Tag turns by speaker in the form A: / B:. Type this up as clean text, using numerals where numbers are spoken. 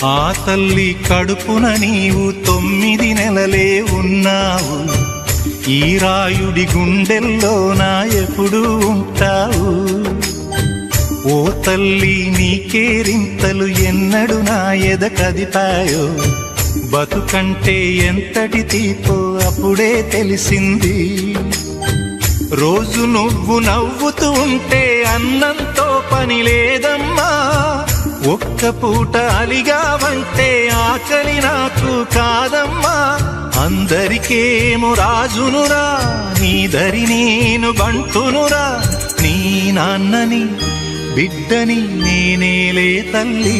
A: ఆ తల్లి కడుపున నీవు 9 నెలలే ఉన్నావు. ఈ రాయుడి గుండెల్లో నా ఎప్పుడు ఉంటావు. ఓ తల్లి నీకేరింతలు ఎన్నడు నా ఎద కదిపాయో. బతుకంటే ఎంతటి తీపో అప్పుడే తెలిసింది. రోజు నువ్వు నవ్వుతూ ఉంటే అన్నంతో పని లేదమ్మా. ఒక్క పూట అలిగావంటే ఆకలి నాకు కాదమ్మా. అందరికేమో రాజునురా, నీ దరి నేను బంటునురా. నీ నాన్నని బిడ్డని నేనేలే తల్లి.